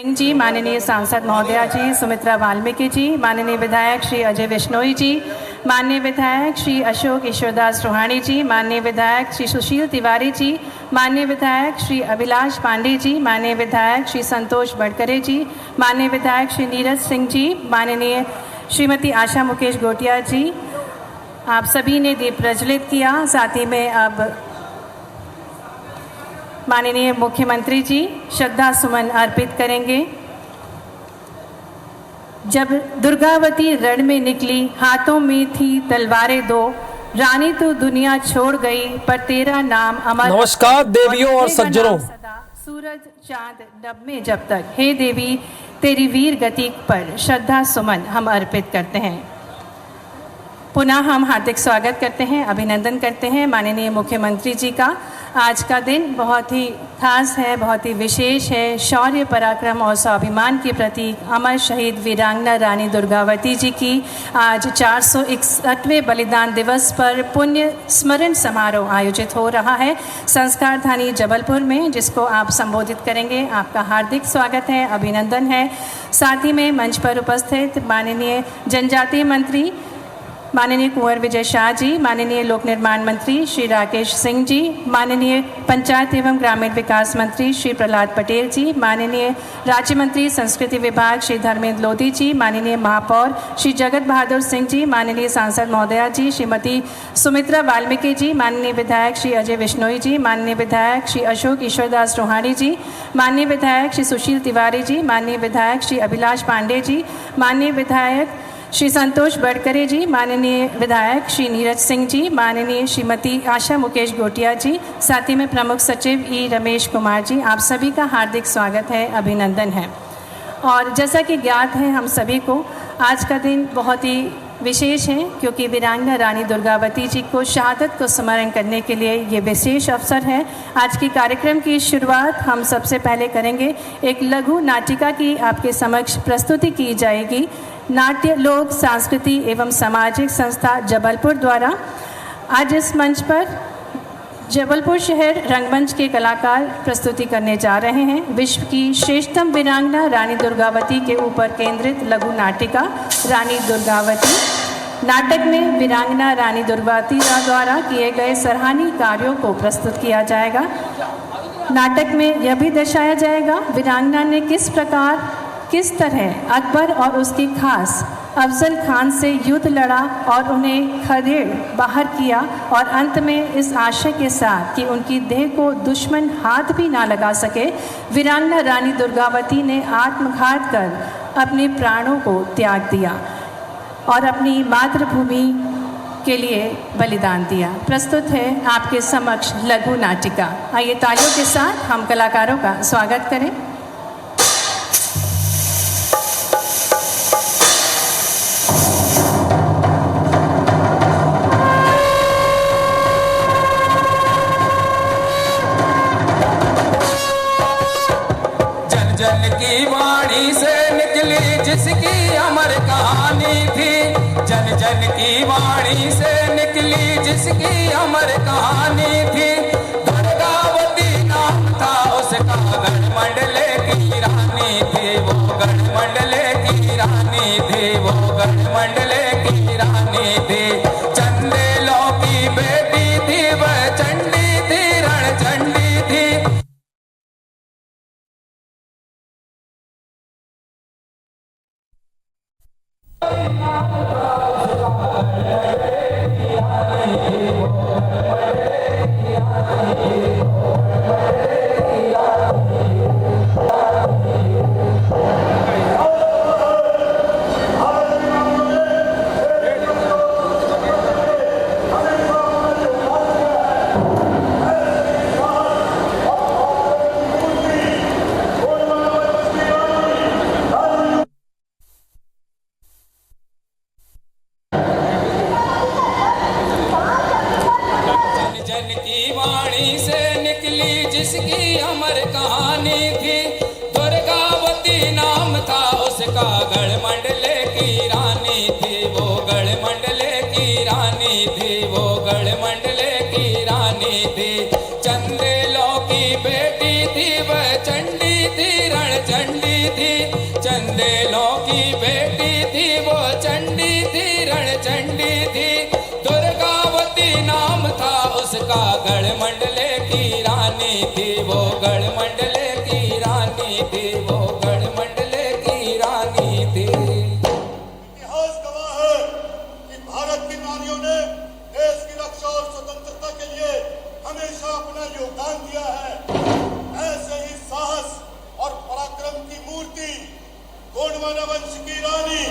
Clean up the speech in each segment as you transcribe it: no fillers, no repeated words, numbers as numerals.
सिंह जी, माननीय सांसद महोदया जी सुमित्रा वाल्मीकि जी, माननीय विधायक श्री अजय बिश्नोई जी, माननीय विधायक श्री अशोक ईश्वरदास रोहाणी जी, माननीय विधायक श्री सुशील तिवारी जी, माननीय विधायक श्री अभिलाष पांडे जी, माननीय विधायक श्री संतोष बड़करे जी, माननीय विधायक श्री नीरज सिंह जी, माननीय श्रीमती आशा मुकेश गोटिया जी, आप सभी ने दीप प्रज्वलित किया। साथ ही में अब माननीय मुख्यमंत्री जी श्रद्धा सुमन अर्पित करेंगे। जब दुर्गावती रण में निकली, हाथों में थी तलवारें दो, रानी तो दुनिया छोड़ गई पर तेरा नाम अमर। नमस्कार देवियों और सज्जनों, सूरज चांद डब में जब तक, हे देवी तेरी वीर गति पर श्रद्धा सुमन हम अर्पित करते हैं। पुनः हम हार्दिक स्वागत करते हैं, अभिनंदन करते हैं माननीय मुख्यमंत्री जी का। आज का दिन बहुत ही खास है, बहुत ही विशेष है। शौर्य पराक्रम और स्वाभिमान के प्रतीक अमर शहीद वीरांगना रानी दुर्गावती जी की आज 461वें बलिदान दिवस पर पुण्य स्मरण समारोह आयोजित हो रहा है संस्कार धानी जबलपुर में, जिसको आप संबोधित करेंगे। आपका हार्दिक स्वागत है, अभिनंदन है। साथ ही में मंच पर उपस्थित माननीय जनजातीय मंत्री माननीय कुंवर विजय शाह जी, माननीय लोक निर्माण मंत्री श्री राकेश सिंह जी, माननीय पंचायत एवं ग्रामीण विकास मंत्री श्री प्रहलाद पटेल जी, माननीय राज्य मंत्री संस्कृति विभाग श्री धर्मेंद्र लोधी जी, माननीय महापौर श्री जगत बहादुर सिंह जी, माननीय सांसद महोदया जी श्रीमती सुमित्रा वाल्मीकि जी, माननीय विधायक श्री अजय बिश्नोई जी, माननीय विधायक श्री अशोक ईश्वरदास रोहाणी जी, माननीय विधायक श्री सुशील तिवारी जी, माननीय विधायक श्री अभिलाष पांडे जी, माननीय विधायक श्री संतोष बड़करे जी, माननीय विधायक श्री नीरज सिंह जी, माननीय श्रीमती आशा मुकेश गोटिया जी, साथ ही में प्रमुख सचिव ई रमेश कुमार जी, आप सभी का हार्दिक स्वागत है, अभिनंदन है। और जैसा कि ज्ञात है हम सभी को, आज का दिन बहुत ही विशेष है क्योंकि वीरांगना रानी दुर्गावती जी को शहादत को स्मरण करने के लिए ये विशेष अवसर है। आज की कार्यक्रम की शुरुआत हम सबसे पहले करेंगे। एक लघु नाटिका की आपके समक्ष प्रस्तुति की जाएगी नाट्य लोक सांस्कृति एवं सामाजिक संस्था जबलपुर द्वारा। आज इस मंच पर जबलपुर शहर रंगमंच के कलाकार प्रस्तुति करने जा रहे हैं विश्व की श्रेष्ठतम वीरांगना रानी दुर्गावती के ऊपर केंद्रित लघु नाटिका रानी दुर्गावती। नाटक में वीरांगना रानी दुर्गावती द्वारा किए गए सराहनीय कार्यों को प्रस्तुत किया जाएगा। नाटक में यह भी दर्शाया जाएगा वीरांगना ने किस तरह अकबर और उसकी खास अफजल खान से युद्ध लड़ा और उन्हें खदेड़ बाहर किया, और अंत में इस आशय के साथ कि उनकी देह को दुश्मन हाथ भी ना लगा सके, वीरांगना रानी दुर्गावती ने आत्मघात कर अपने प्राणों को त्याग दिया और अपनी मातृभूमि के लिए बलिदान दिया। प्रस्तुत है आपके समक्ष लघु नाटिका। आइए तालियों के साथ हम कलाकारों का स्वागत करें। जन की वाणी से निकली जिसकी अमर कहानी थी, जन जन की वाणी से निकली जिसकी अमर कहानी थी। दुर्गावती नाम था उसका, गढ़ मंडले की रानी थी वो, गढ़ मंडले की रानी थी वो, गढ़ मंडले की रानी थी। चंदेलों की बेटी थी वह, चंडी थी रण चंडी थी। जन की वाणी से निकली चंडी थी, चंदेलों की बेटी थी वो चंडी थी, रण चंडी थी। दुर्गावती नाम था उसका, गढ़ मंडले की रानी थी वो, गढ़ मंडले की रानी थी वो, गढ़ मंडले की रानी थी। इतिहास गवाह है कि भारत की नारियों ने देश की रक्षा और स्वतंत्रता के लिए हमेशा अपना योगदान दिया है। ऐसे ही साहस और पराक्रम की मूर्ति गोंडवाना वंश की रानी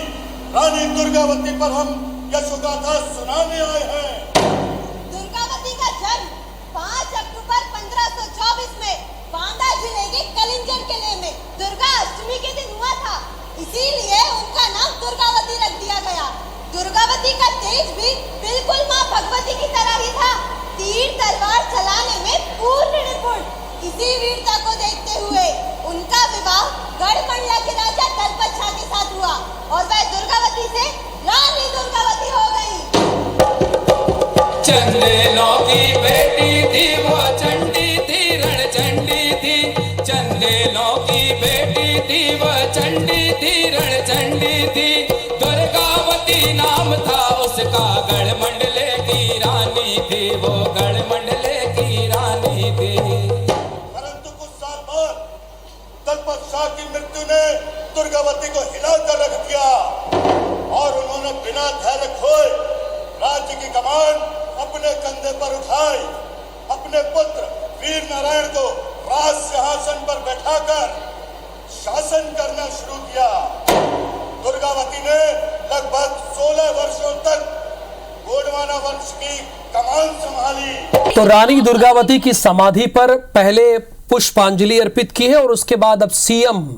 रानी दुर्गावती पर हम यशोगाथा सुनाने आए हैं। दुर्गावती का जन्म 5 अक्टूबर 1524 में बांदा जिले के कलिंजर किले में दुर्गा अष्टमी के दिन हुआ था। इसीलिए उनका नाम दुर्गावती रख दिया गया। दुर्गावती का तेज भी बिल्कुल माँ भगवती की तरह ही था, तीर तलवार चलाने में पूर्ण निपुण। इसी वीरता को देखते हुए उनका विवाह गढ़मंडला के राजा दलपत शाह के साथ हुआ और वह दुर्गावती से रानी दुर्गावती हो गई। चंदेलों की बेटी थी वो चंडी थी, रण चंडी थी। चंदेलों की बेटी थी वो चंडी थी, रण चंडी थी। दुर्गावती नाम था उसका, गढ़ मंडले की रानी थी वो, गढ़ मंडले की रानी थी। परंतु कुछ साल बाद दलपत शाह की मृत्यु ने दुर्गावती को हिलाकर रख दिया और उन्होंने बिना धैर्य खोए राज्य की कमान अपने कंधे पर उठाई। अपने पुत्र वीर नारायण को राज सिंहासन पर बैठाकर शासन करना शुरू किया। दुर्गावती ने लगभग 16 वर्षों तक गोंडवाना वंश की कमान संभाली। तो रानी दुर्गावती की समाधि पर पहले पुष्पांजलि अर्पित की है और उसके बाद अब सीएम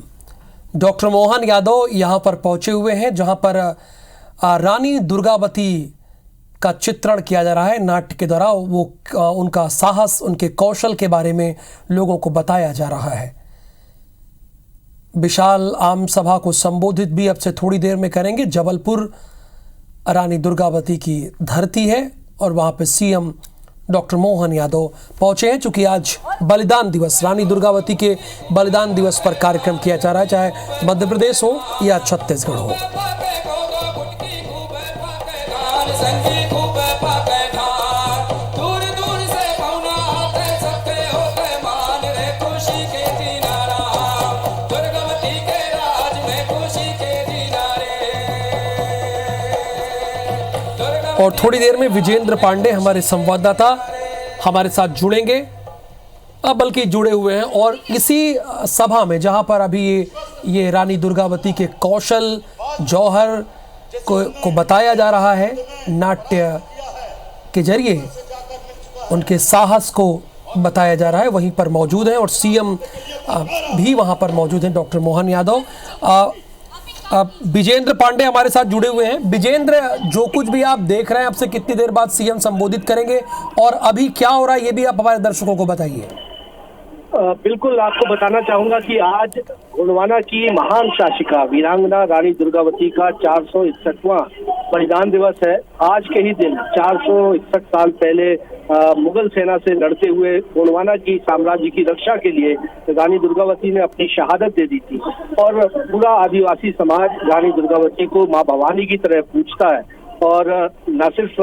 डॉक्टर मोहन यादव यहां पर पहुंचे हुए हैं, जहां पर रानी दुर्गावती का चित्रण किया जा रहा है नाट्य के द्वारा। वो उनका साहस, उनके कौशल के बारे में लोगों को बताया जा रहा है। विशाल आम सभा को संबोधित भी अब से थोड़ी देर में करेंगे। जबलपुर रानी दुर्गावती की धरती है और वहां पे सीएम डॉक्टर मोहन यादव पहुंचे हैं, चूंकि आज बलिदान दिवस, रानी दुर्गावती के बलिदान दिवस पर कार्यक्रम किया जा रहा है, चाहे मध्य प्रदेश हो या छत्तीसगढ़ हो। और थोड़ी देर में विजेंद्र पांडे हमारे संवाददाता हमारे साथ जुड़ेंगे, बल्कि जुड़े हुए हैं। और इसी सभा में जहां पर अभी ये रानी दुर्गावती के कौशल, जौहर को बताया जा रहा है नाट्य के जरिए, उनके साहस को बताया जा रहा है, वहीं पर मौजूद हैं और सीएम भी वहां पर मौजूद हैं डॉक्टर मोहन यादव। विजेंद्र पांडे हमारे साथ जुड़े हुए हैं। विजेंद्र, जो कुछ भी आप देख रहे हैं, आपसे कितनी देर बाद सीएम संबोधित करेंगे और अभी क्या हो रहा है ये भी आप हमारे दर्शकों को बताइए। बिल्कुल, आपको बताना चाहूंगा कि आज गोंडवाना की महान शासिका वीरांगना रानी दुर्गावती का 461वां बलिदान दिवस है। आज के ही दिन 461 साल पहले मुगल सेना से लड़ते हुए गोंडवाना की साम्राज्य की रक्षा के लिए रानी दुर्गावती ने अपनी शहादत दे दी थी और पूरा आदिवासी समाज रानी दुर्गावती को माँ भवानी की तरह पूजता है। और न सिर्फ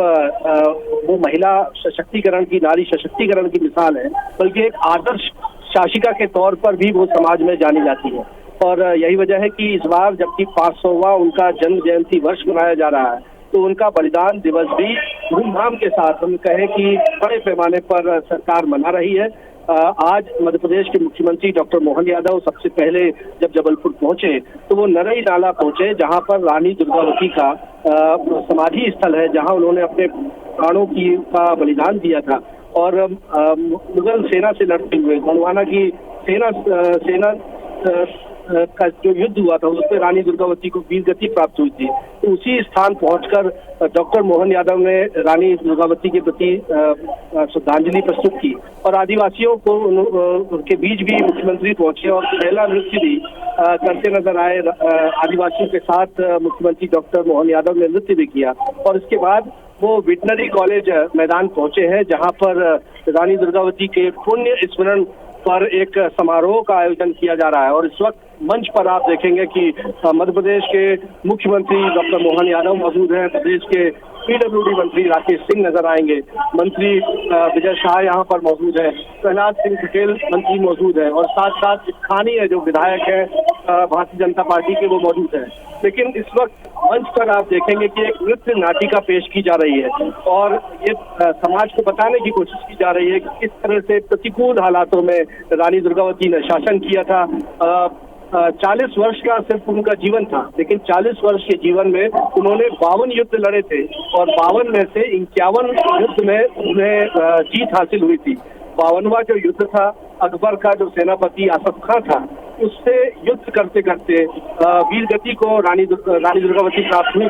वो महिला सशक्तिकरण की, नारी सशक्तिकरण की मिसाल है, बल्कि एक आदर्श शासिका के तौर पर भी वो समाज में जानी जाती है। और यही वजह है कि इस बार जबकि 500वां उनका जन्म जयंती वर्ष मनाया जा रहा है, तो उनका बलिदान दिवस भी धूमधाम के साथ, हम कहें कि बड़े पैमाने पर सरकार मना रही है। आज मध्य प्रदेश के मुख्यमंत्री डॉक्टर मोहन यादव सबसे पहले जब जबलपुर पहुंचे तो वो नरई नाला पहुंचे, जहां पर रानी दुर्गावती का समाधि स्थल है, जहां उन्होंने अपने प्राणों का बलिदान दिया था। और मुगल सेना से लड़ते हुए गोंडवाना की सेना का जो युद्ध हुआ था उसमें रानी दुर्गावती को वीर गति प्राप्त हुई थी। तो उसी स्थान पहुंचकर डॉक्टर मोहन यादव ने रानी दुर्गावती के प्रति श्रद्धांजलि प्रस्तुत की और आदिवासियों को उनके बीच भी मुख्यमंत्री पहुंचे और पहला नृत्य भी करते नजर आए। आदिवासियों के साथ मुख्यमंत्री डॉक्टर मोहन यादव ने नृत्य भी किया और इसके बाद वो वेटनरी कॉलेज मैदान पहुंचे हैं, जहां पर रानी दुर्गावती के पुण्य स्मरण पर एक समारोह का आयोजन किया जा रहा है। और इस वक्त मंच पर आप देखेंगे कि मध्य प्रदेश के मुख्यमंत्री डॉक्टर मोहन यादव मौजूद हैं, प्रदेश के पीडब्ल्यूडी मंत्री राकेश सिंह नजर आएंगे, मंत्री विजय शाह यहाँ पर मौजूद है, प्रहलाद सिंह पटेल मंत्री मौजूद है और साथ साथ स्थानीय जो विधायक है भारतीय जनता पार्टी के वो मौजूद है। लेकिन इस वक्त मंच पर आप देखेंगे कि एक नृत्य नाटिका पेश की जा रही है और ये समाज को बताने की कोशिश की जा रही है कि किस तरह से प्रतिकूल हालातों में रानी दुर्गावती ने शासन किया था। 40 वर्ष का सिर्फ उनका जीवन था, लेकिन 40 वर्ष के जीवन में उन्होंने 52 युद्ध लड़े थे और 52 में से 51 युद्ध में उन्हें जीत हासिल हुई थी। 52वां जो युद्ध था अकबर का जो सेनापति आसफ खां था उससे युद्ध करते करते वीर गति को रानी दुर्गावती प्राप्त हुई।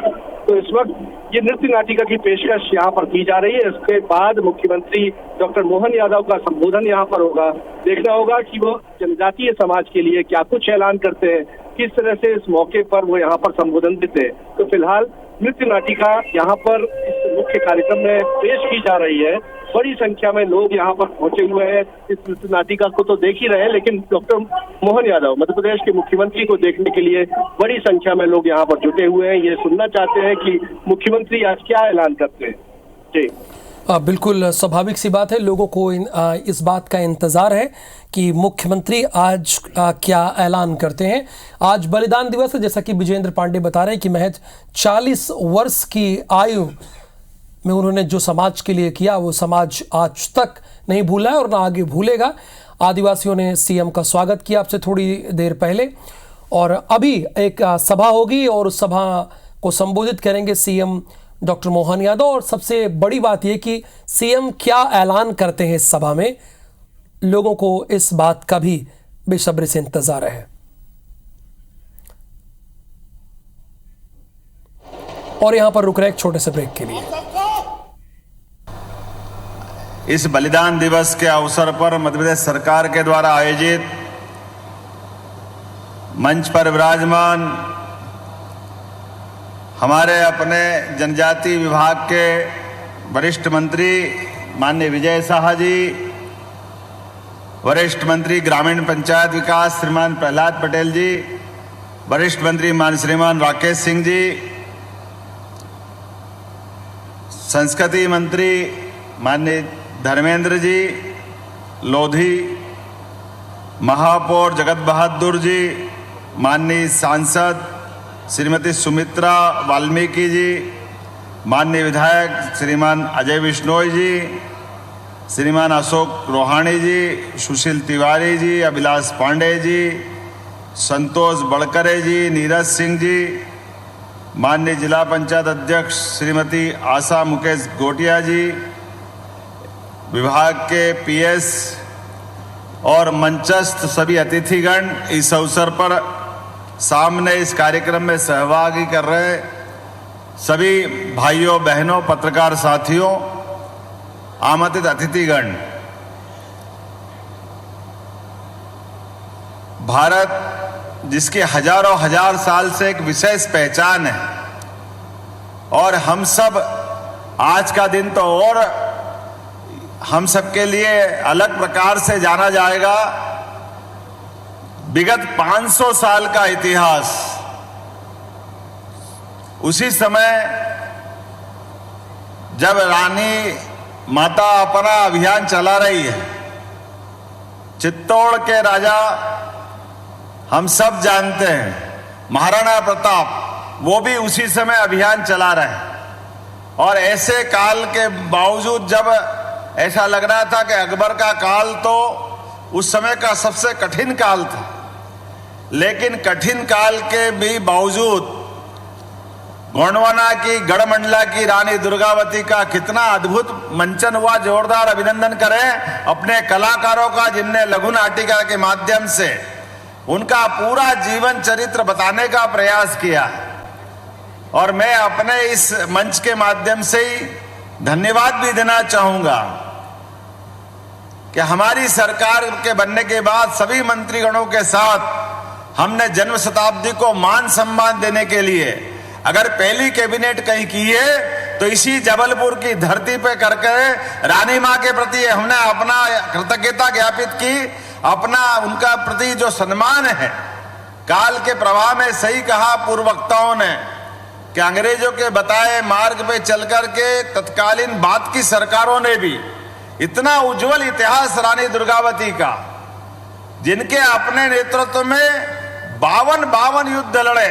तो इस वक्त ये नृत्य नाटिका की पेशकश यहाँ पर की जा रही है। इसके बाद मुख्यमंत्री डॉक्टर मोहन यादव का संबोधन यहाँ पर होगा। देखना होगा कि वो जनजातीय समाज के लिए क्या कुछ ऐलान करते हैं, किस तरह से इस मौके पर वो यहाँ पर संबोधन देते हैं। तो फिलहाल नृत्य नाटिका यहाँ पर इस मुख्य कार्यक्रम में पेश की जा रही है। बड़ी संख्या में लोग यहाँ पर पहुंचे हुए हैं। इस नृत्य नाटिका को तो देख ही रहे हैं, लेकिन डॉक्टर मोहन यादव मध्य प्रदेश के मुख्यमंत्री को देखने के लिए बड़ी संख्या में लोग यहाँ पर जुटे हुए हैं। ये सुनना चाहते हैं कि मुख्यमंत्री आज क्या ऐलान करते हैं। जी बिल्कुल स्वाभाविक सी बात है, लोगों को इस बात का इंतजार है कि मुख्यमंत्री आज क्या ऐलान करते हैं। आज बलिदान दिवस है, जैसा कि विजेंद्र पांडे बता रहे हैं कि महज 40 वर्ष की आयु में उन्होंने जो समाज के लिए किया वो समाज आज तक नहीं भूला है और ना आगे भूलेगा। आदिवासियों ने सीएम का स्वागत किया आपसे थोड़ी देर पहले और अभी एक सभा होगी और उस सभा को संबोधित करेंगे सीएम डॉक्टर मोहन यादव। और सबसे बड़ी बात यह कि सीएम क्या ऐलान करते हैं इस सभा में, लोगों को इस बात का भी बेसब्री से इंतजार है। और यहां पर रुक रहे एक छोटे से ब्रेक के लिए। इस बलिदान दिवस के अवसर पर मध्य प्रदेश सरकार के द्वारा आयोजित मंच पर विराजमान हमारे अपने जनजाति विभाग के वरिष्ठ मंत्री माननीय विजय शाह जी, वरिष्ठ मंत्री ग्रामीण पंचायत विकास श्रीमान प्रहलाद पटेल जी, वरिष्ठ मंत्री श्रीमान राकेश सिंह जी, संस्कृति मंत्री माननीय धर्मेंद्र जी लोधी, महापौर जगत बहादुर जी, माननीय सांसद श्रीमती सुमित्रा वाल्मीकि जी, माननीय विधायक श्रीमान अजय बिश्नोई जी, श्रीमान अशोक रोहाणी जी, सुशील तिवारी जी, अभिलाष पांडे जी, संतोष बड़करे जी, नीरज सिंह जी, माननीय जिला पंचायत अध्यक्ष श्रीमती आशा मुकेश गोटिया जी, विभाग के पीएस और मंचस्थ सभी अतिथिगण, इस अवसर पर सामने इस कार्यक्रम में सहभागी कर रहे सभी भाइयों बहनों पत्रकार साथियों, आमंत्रित अतिथिगण, भारत जिसकी हजारों हजार साल से एक विशेष पहचान है और हम सब आज का दिन तो और हम सबके लिए अलग प्रकार से जाना जाएगा। विगत 500 साल का इतिहास, उसी समय जब रानी माता अपना अभियान चला रही है, चित्तौड़ के राजा हम सब जानते हैं महाराणा प्रताप, वो भी उसी समय अभियान चला रहे हैं। और ऐसे काल के बावजूद जब ऐसा लग रहा था कि अकबर का काल तो उस समय का सबसे कठिन काल था, लेकिन कठिन काल के भी बावजूद गोंडवाना की गढ़मंडला की रानी दुर्गावती का कितना अद्भुत मंचन हुआ। जोरदार अभिनंदन करें अपने कलाकारों का, जिनने लघु नाटिका के माध्यम से उनका पूरा जीवन चरित्र बताने का प्रयास किया। और मैं अपने इस मंच के माध्यम से ही धन्यवाद भी देना चाहूंगा कि हमारी सरकार के बनने के बाद सभी मंत्रीगणों के साथ हमने जन्म शताब्दी को मान सम्मान देने के लिए अगर पहली कैबिनेट कहीं की है तो इसी जबलपुर की धरती पे करके रानी मां के प्रति हमने अपना कृतज्ञता ज्ञापित की, अपना उनका प्रति जो सम्मान है काल के प्रवाह में सही कहा पूर्व वक्ताओं ने कि अंग्रेजों के बताए मार्ग पे चलकर के तत्कालीन बाद की सरकारों ने भी इतना उज्जवल इतिहास रानी दुर्गावती का, जिनके अपने नेतृत्व में 52 युद्ध लड़े,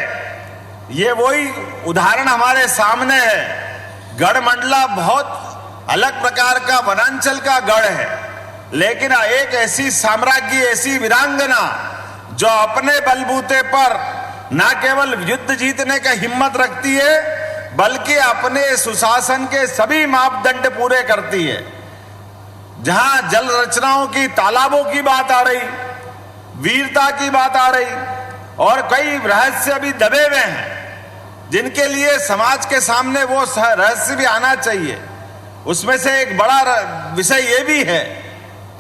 ये वही उदाहरण हमारे सामने है। गढ़मंडला बहुत अलग प्रकार का वनांचल का गढ़ है, लेकिन एक ऐसी साम्राज्ञी, ऐसी वीरांगना जो अपने बलबूते पर न केवल युद्ध जीतने का हिम्मत रखती है, बल्कि अपने सुशासन के सभी मापदंड पूरे करती है। जहां जल रचनाओं की, तालाबों की बात आ रही, वीरता की बात आ रही, और कई रहस्य अभी दबे हुए हैं जिनके लिए समाज के सामने वो रहस्य भी आना चाहिए। उसमें से एक बड़ा विषय ये भी है,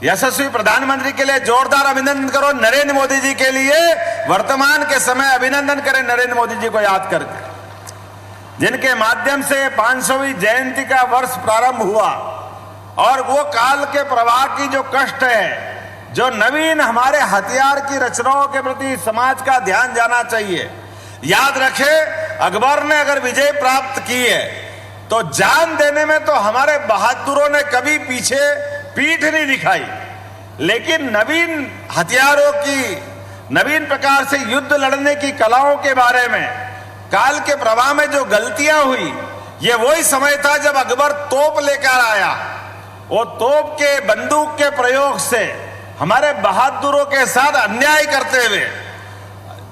यशस्वी प्रधानमंत्री के लिए जोरदार अभिनंदन करो, नरेंद्र मोदी जी के लिए वर्तमान के समय अभिनंदन करें नरेंद्र मोदी जी को याद करके, जिनके माध्यम से 500वीं जयंती का वर्ष प्रारंभ हुआ। और वो काल के प्रवाह की जो कष्ट है, जो नवीन हमारे हथियार की रचनाओं के प्रति समाज का ध्यान जाना चाहिए। याद रखे, अकबर ने अगर विजय प्राप्त की है तो जान देने में तो हमारे बहादुरों ने कभी पीछे पीठ नहीं दिखाई, लेकिन नवीन हथियारों की, नवीन प्रकार से युद्ध लड़ने की कलाओं के बारे में काल के प्रवाह में जो गलतियां हुई, ये वही समय था जब अकबर तोप लेकर आया। वो तोप के, बंदूक के प्रयोग से हमारे बहादुरों के साथ अन्याय करते हुए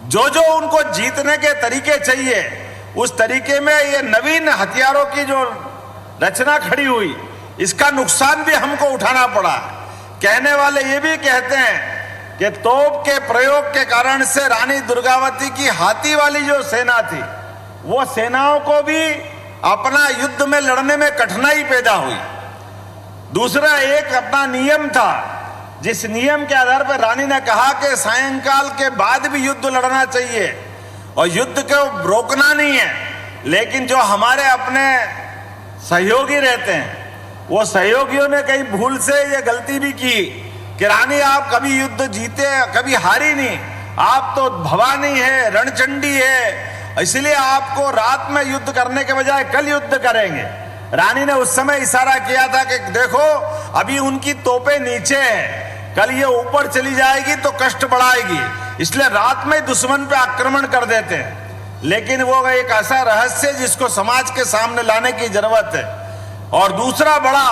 जो जो उनको जीतने के तरीके चाहिए, उस तरीके में ये नवीन हथियारों की जो रचना खड़ी हुई, इसका नुकसान भी हमको उठाना पड़ा। कहने वाले ये भी कहते हैं कि तोप के प्रयोग के कारण से रानी दुर्गावती की हाथी वाली जो सेना थी, वो सेनाओं को भी अपना युद्ध में लड़ने में कठिनाई पैदा हुई। दूसरा एक अपना नियम था, जिस नियम के आधार पर रानी ने कहा कि सायंकाल के बाद भी युद्ध लड़ना चाहिए और युद्ध को रोकना नहीं है। लेकिन जो हमारे अपने सहयोगी रहते हैं, वो सहयोगियों ने कई भूल से ये गलती भी की कि रानी आप कभी युद्ध जीते, कभी हारी नहीं, आप तो भवानी है, रणचंडी है, इसलिए आपको रात में युद्ध करने के बजाय कल युद्ध करेंगे। रानी ने उस समय इशारा किया था कि देखो अभी उनकी तोपें नीचे हैं, कल ये ऊपर चली जाएगी तो कष्ट बढ़ाएगी, इसलिए रात में दुश्मन पे आक्रमण कर देते हैं। लेकिन वो एक ऐसा रहस्य जिसको समाज के सामने लाने की जरूरत है। और दूसरा बड़ा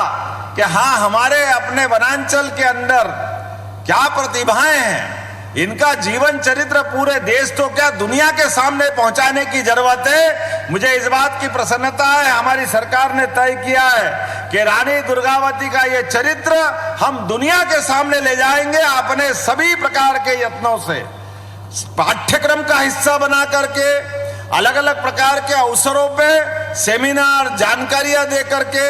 कि हाँ, हमारे अपने वनांचल के अंदर क्या प्रतिभाएं हैं, इनका जीवन चरित्र पूरे देश तो क्या दुनिया के सामने पहुंचाने की जरूरत है। मुझे इस बात की प्रसन्नता है, हमारी सरकार ने तय किया है कि रानी दुर्गावती का ये चरित्र हम दुनिया के सामने ले जाएंगे अपने सभी प्रकार के यत्नों से। पाठ्यक्रम का हिस्सा बना करके, अलग अलग प्रकार के अवसरों पे सेमिनार, जानकारियां दे करके,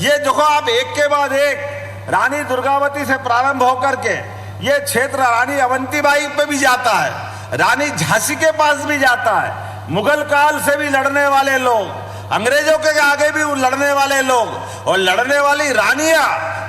ये देखो आप एक के बाद एक रानी दुर्गावती से प्रारंभ होकर के ये क्षेत्र रानी अवंतीबाई पे भी जाता है, रानी झांसी के पास भी जाता है, मुगल काल से भी लड़ने वाले लोग, अंग्रेजों के आगे भी लड़ने वाले लोग और लड़ने वाली रानियां,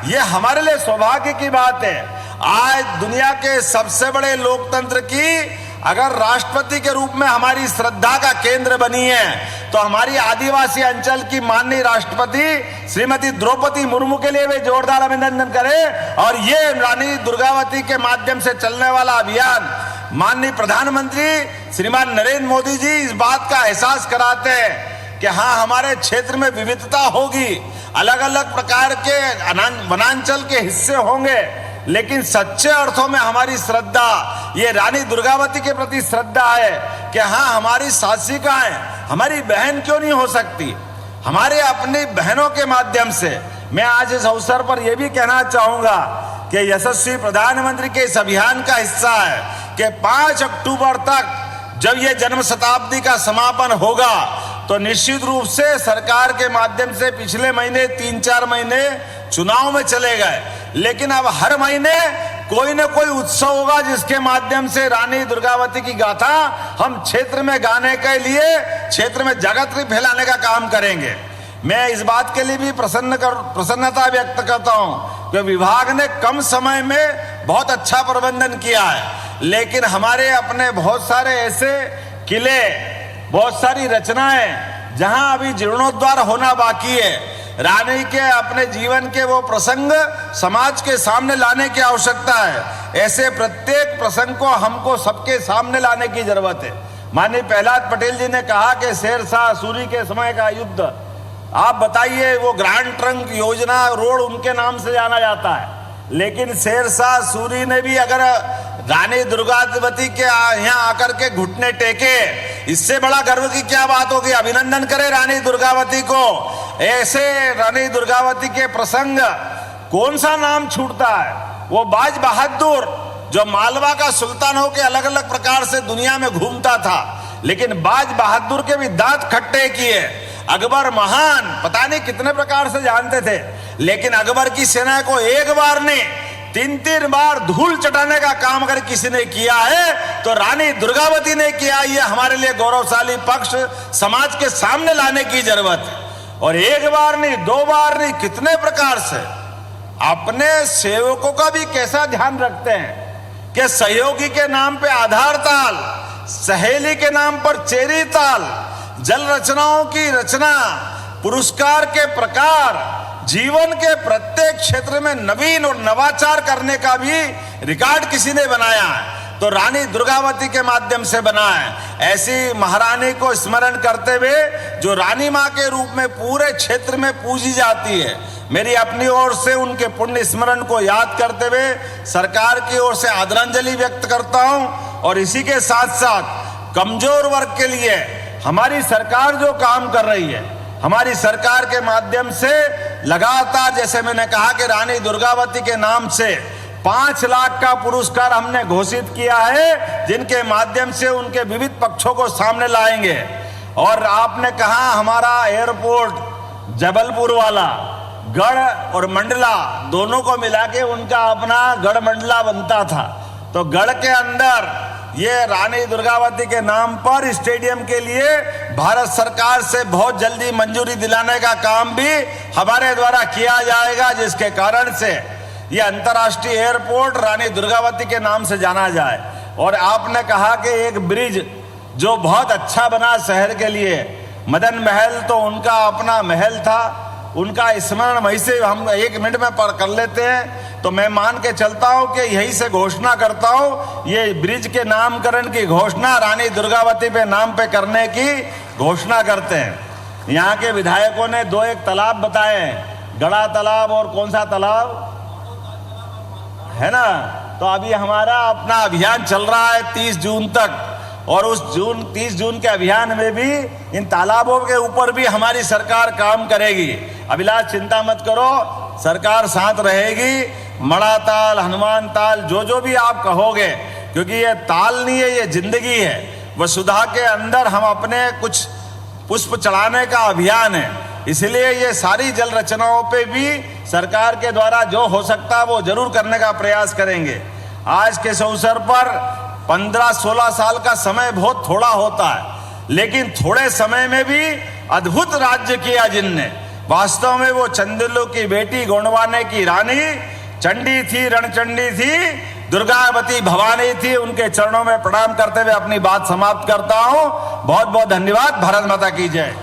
ये हमारे लिए सौभाग्य की बात है। आज दुनिया के सबसे बड़े लोकतंत्र की अगर राष्ट्रपति के रूप में हमारी श्रद्धा का केंद्र बनी है तो हमारी आदिवासी अंचल की माननीय राष्ट्रपति श्रीमती द्रौपदी मुर्मू के लिए भी जोरदार अभिनंदन करें। और ये रानी दुर्गावती के माध्यम से चलने वाला अभियान माननीय प्रधानमंत्री श्रीमान नरेंद्र मोदी जी इस बात का एहसास कराते हैं कि हाँ, हमारे क्षेत्र में विविधता होगी, अलग अलग प्रकार के वनांचल के हिस्से होंगे, लेकिन सच्चे अर्थों में हमारी श्रद्धा ये रानी दुर्गावती के प्रति श्रद्धा है कि हाँ, हमारी शासिकाएं हमारी बहन क्यों नहीं हो सकती। हमारे अपनी बहनों के माध्यम से मैं आज इस अवसर पर यह भी कहना चाहूंगा कि यशस्वी प्रधानमंत्री के इस अभियान का हिस्सा है कि 5 अक्टूबर तक जब ये जन्म शताब्दी का समापन होगा तो निश्चित रूप से सरकार के माध्यम से पिछले महीने 3-4 महीने चुनाव में चले गए, लेकिन अब हर महीने कोई न कोई उत्सव होगा जिसके माध्यम से रानी दुर्गावती की गाथा हम क्षेत्र में गाने के लिए क्षेत्र में जागृति फैलाने का काम करेंगे। मैं इस बात के लिए भी प्रसन्नता व्यक्त करता हूं कि विभाग ने कम समय में बहुत अच्छा प्रबंधन किया है। लेकिन हमारे अपने बहुत सारे ऐसे किले, बहुत सारी रचनाएं जहां अभी जीर्णोद्धार होना बाकी है। रानी के अपने जीवन के वो प्रसंग समाज के सामने लाने की आवश्यकता है। ऐसे प्रत्येक प्रसंग को हमको सबके सामने लाने की जरूरत है। माननीय प्रहलाद पटेल जी ने कहा कि शेरशाह सूरी के समय का युद्ध, आप बताइए, वो ग्रैंड ट्रंक योजना रोड उनके नाम से जाना जाता है, लेकिन शेरशाह सूरी ने भी अगर रानी दुर्गावती के यहाँ आकर के घुटने टेके, इससे बड़ा गर्व की क्या बात होगी। अभिनंदन करें रानी दुर्गावती को। ऐसे रानी दुर्गावती के प्रसंग कौन सा नाम छूटता है। वो बाज बहादुर जो मालवा का सुल्तान होकर अलग अलग प्रकार से दुनिया में घूमता था, लेकिन बाज बहादुर के भी दांत खट्टे किए। अकबर महान पता नहीं कितने प्रकार से जानते थे, लेकिन अकबर की सेना को एक बार नहीं 3-3 बार धूल चटाने का काम अगर किसी ने किया है तो रानी दुर्गावती ने किया। ये हमारे लिए गौरवशाली पक्ष समाज के सामने लाने की जरूरत है। और एक बार नहीं, 2 बार नहीं, कितने प्रकार से अपने सेवकों का भी कैसा ध्यान रखते हैं कि सहयोगी के नाम पे आधार ताल, सहेली के नाम पर चेरी ताल, जल रचनाओं की रचना, पुरस्कार के प्रकार, जीवन के प्रत्येक क्षेत्र में नवीन और नवाचार करने का भी रिकॉर्ड किसी ने बनाया है तो रानी दुर्गावती के माध्यम से बना है। ऐसी महारानी को स्मरण करते हुए जो रानी मां के रूप में पूरे क्षेत्र में पूजी जाती है, मेरी अपनी ओर से उनके पुण्य स्मरण को याद करते हुए सरकार की ओर से आदरांजलि व्यक्त करता हूं। और इसी के साथ साथ कमजोर वर्ग के लिए हमारी सरकार जो काम कर रही है, हमारी सरकार के माध्यम से लगातार, जैसे मैंने कहा कि रानी दुर्गावती के नाम से 5 लाख का पुरस्कार हमने घोषित किया है, जिनके माध्यम से उनके विविध पक्षों को सामने लाएंगे। और आपने कहा हमारा एयरपोर्ट जबलपुर वाला गढ़ और मंडला दोनों को मिला के उनका अपना गढ़ मंडला बनता था, तो गढ़ के अंदर ये रानी दुर्गावती के नाम पर स्टेडियम के लिए भारत सरकार से बहुत जल्दी मंजूरी दिलाने का काम भी हमारे द्वारा किया जाएगा, जिसके कारण से ये अंतर्राष्ट्रीय एयरपोर्ट रानी दुर्गावती के नाम से जाना जाए। और आपने कहा कि एक ब्रिज जो बहुत अच्छा बना शहर के लिए, मदन महल तो उनका अपना महल था, उनका स्मरण वहीं से हम 1 मिनट में कर लेते हैं। तो मैं मान के चलता हूं कि यही से घोषणा करता हूं, ये ब्रिज के नामकरण की घोषणा रानी दुर्गावती पे नाम पे करने की घोषणा करते हैं। यहाँ के विधायकों ने 2-1 तालाब बताए हैं, गड़ा तालाब और कौन सा तालाब है ना। तो अभी हमारा अपना अभियान चल रहा है 30 जून तक, और उस 30 जून के अभियान में भी इन तालाबों के ऊपर भी हमारी सरकार काम करेगी। अभिलाष चिंता मत करो, सरकार साथ रहेगी। मड़ा ताल, हनुमान ताल, जो भी आप कहोगे, क्योंकि ये ताल नहीं है, ये जिंदगी है। वसुधा के अंदर हम अपने कुछ पुष्प चढ़ाने का अभियान है, इसलिए ये सारी जल रचनाओं पे भी सरकार के द्वारा जो हो सकता है वो जरूर करने का प्रयास करेंगे। आज के इस अवसर पर 15-16 साल का समय बहुत थोड़ा होता है, लेकिन थोड़े समय में भी अद्भुत राज्य किया जिनने। वास्तव में वो चंदेलो की बेटी, गोंडवाने की रानी, चंडी थी, रणचंडी थी, दुर्गावती भवानी थी। उनके चरणों में प्रणाम करते हुए अपनी बात समाप्त करता हूं। बहुत बहुत धन्यवाद। भारत माता की जय।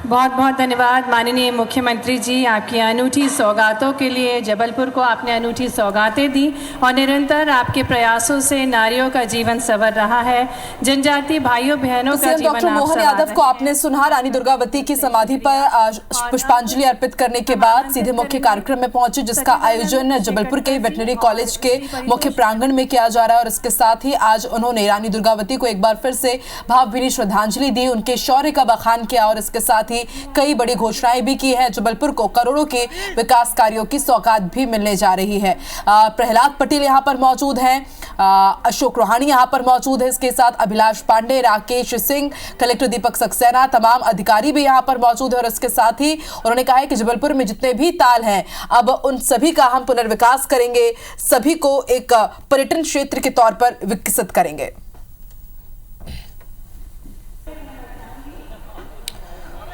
बहुत बहुत धन्यवाद माननीय मुख्यमंत्री जी, आपकी अनूठी सौगातों के लिए। जबलपुर को आपने अनूठी सौगातें दी और निरंतर आपके प्रयासों से नारियों का जीवन संवर रहा है, जनजाति भाइयों बहनों का जीवन। डॉक्टर मोहन यादव को आपने सुना। रानी दुर्गावती की समाधि पर पुष्पांजलि अर्पित करने के बाद सीधे मुख्य कार्यक्रम में पहुंचे, जिसका आयोजन जबलपुर के वेटनरी कॉलेज के मुख्य प्रांगण में किया जा रहा है। और इसके साथ ही आज उन्होंने रानी दुर्गावती को एक बार फिर से भावभीनी श्रद्धांजलि दी, उनके शौर्य का बखान किया और इसके साथ कई बड़ी घोषणाएं भी की है। जबलपुर को करोड़ों के विकास कार्यों की सौगात भी मिलने जा रही है। प्रहलाद पटेल यहां पर मौजूद हैं, अशोक रोहानी यहां पर मौजूद है, इसके साथ अभिलाष पांडे, राकेश सिंह, कलेक्टर दीपक सक्सेना, तमाम अधिकारी भी यहां पर मौजूद है। और इसके साथ ही उन्होंने कहा है कि जबलपुर में जितने भी ताल हैं, अब उन सभी का हम पुनर्विकास करेंगे, सभी को एक पर्यटन क्षेत्र के तौर पर विकसित करेंगे।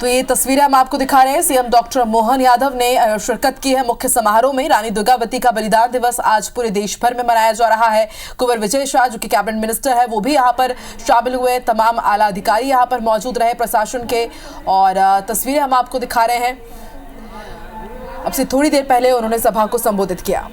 तो ये तस्वीरें हम आपको दिखा रहे हैं। सीएम डॉक्टर मोहन यादव ने शिरकत की है मुख्य समारोह में। रानी दुर्गावती का बलिदान दिवस आज पूरे देश भर में मनाया जा रहा है। कुंवर विजय शाह जो कि कैबिनेट मिनिस्टर है वो भी यहाँ पर शामिल हुए। तमाम आला अधिकारी यहाँ पर मौजूद रहे प्रशासन के, और तस्वीरें हम आपको दिखा रहे हैं। अब से थोड़ी देर पहले उन्होंने सभा को संबोधित किया।